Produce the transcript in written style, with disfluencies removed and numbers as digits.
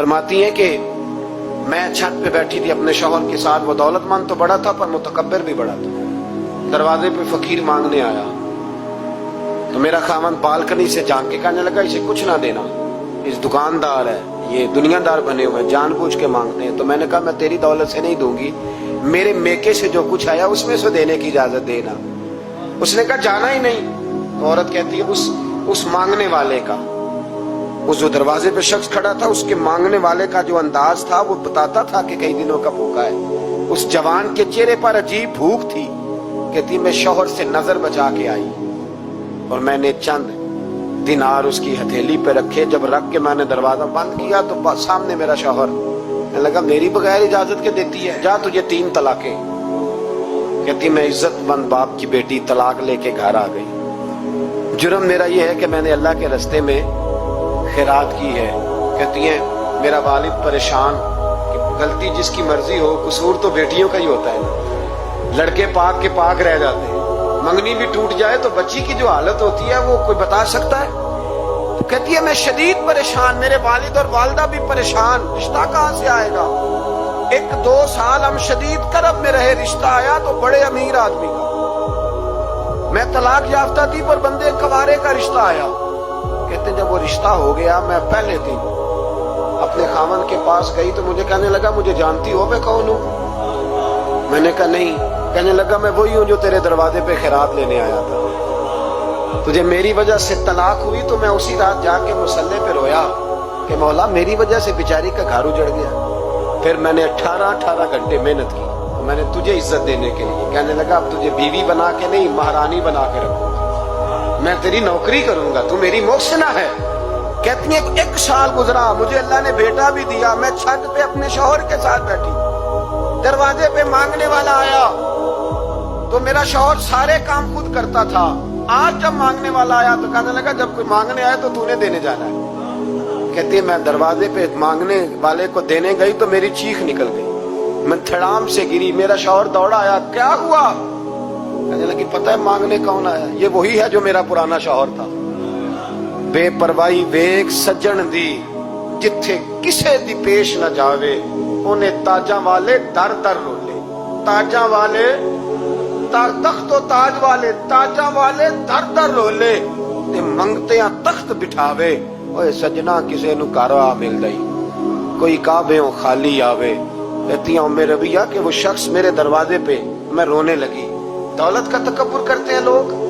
फरमाती हैं कि मैं छत पे बैठी थी अपने शौहर के साथ, वो दौलतमंद तो बड़ा था पर मुतकब्बिर भी बड़ा था। दरवाजे पे फकीर मांगने आया तो मेरा खामन बालकनी से झांक के कहने लगा इसे कुछ ना देना, इस दुकानदार है, ये दुनियादार बने हुए, जानबूझ के मांगते हैं। तो मैंने कहा मैं तेरी दौलत से नहीं दूंगी, मेरे मेके से जो कुछ आया उसमें से देने की इजाजत देना। उसने कहा जाना ही नहीं। तो औरत कहती है उस मांगने वाले का, उस जो दरवाजे पे शख्स खड़ा था, उसके मांगने वाले का जो अंदाज था वो बताता था कि कई दिनों का भूखा है। उस जवान के चेहरे पर अजीब भूख थी। कहती मैं शौहर से नजर बचा के आई और मैंने चंद दिनार उसकी हथेली पे रखे। जब रख के मैंने दरवाजा बंद किया तो सामने मेरा शौहर। मैं लगा मेरी बगैर इजाजत के देती है, जा तुझे 3 तलाके। कहती मैं इज्जतमंद बाप की बेटी तलाक लेके घर आ गई। जुर्म मेरा ये है कि मैंने अल्लाह के रास्ते में खैरात की है। कहती है मेरा वालिद परेशान कि गलती जिसकी मर्जी हो, कसूर तो बेटियों का ही होता है ना। लड़के पाक के पाक रह जाते हैं, मंगनी भी टूट जाए तो बच्ची की जो हालत होती है वो कोई बता सकता है। तो कहती है मैं शदीद परेशान, मेरे वालिद और वालदा भी परेशान, रिश्ता कहां से आएगा। 1-2 साल हम शदीद करब में रहे, रिश्ता आया तो बड़े अमीर आदमी का। मैं तलाक याफ्ता थी पर बंदे कवारे का रिश्ता आया। कहते जब वो रिश्ता हो गया, मैं पहले दिन अपने खामन के पास गई तो मुझे कहने लगा मुझे जानती हो मैं कौन हूं। मैंने कहा नहीं। कहने लगा मैं वही हूं जो तेरे दरवाजे पे खैरात लेने आया था। तुझे मेरी वजह से तलाक हुई तो मैं उसी रात जाके मुसल्ले पे रोया कि मौला मेरी वजह से बेचारी का घर उजड़ गया। फिर मैंने 18 घंटे मेहनत की तो मैंने तुझे इज्जत देने के लिए। कहने लगा अब तुझे बीवी बना के नहीं, महारानी बना के रखूंगा, मैं तेरी नौकरी करूंगा, तू मेरी मोहसिना है। कहती है 1 साल गुजरा, मुझे अल्लाह ने बेटा भी दिया। मैं छत पे अपने शौहर के साथ बैठी, दरवाजे पे मांगने वाला आया तो मेरा शौहर सारे काम खुद करता था। आज जब मांगने वाला आया तो कहने लगा जब कोई मांगने आया तो तूने देने जाना है। कहती है मैं दरवाजे पे मांगने वाले को देने गई तो मेरी चीख निकल गई, मैं धड़ाम से गिरी। मेरा शौहर दौड़ा आया, क्या हुआ। कहने लगी पता है मांगने कौन आया, ये वही है जो मेरा पुराना शौहर था। बेपरवाही वेख सज्जन दी, जिथे किसे दी पेश न जावे, उन्हें ताजा वाले दर दर रोले। ताजा वाले तख्त ताज वाले, ताजा वाले दर दर रोले ते मंगते तख्त बिठावे। ओए सजना किसे नु घर आ मिल गई, कोई काबेओं खाली आवे। कहती हूं मेरे रबिया कि वो शख्स मेरे दरवाजे पे, मैं रोने लगी। दौलत का तकब्बुर करते हैं लोग।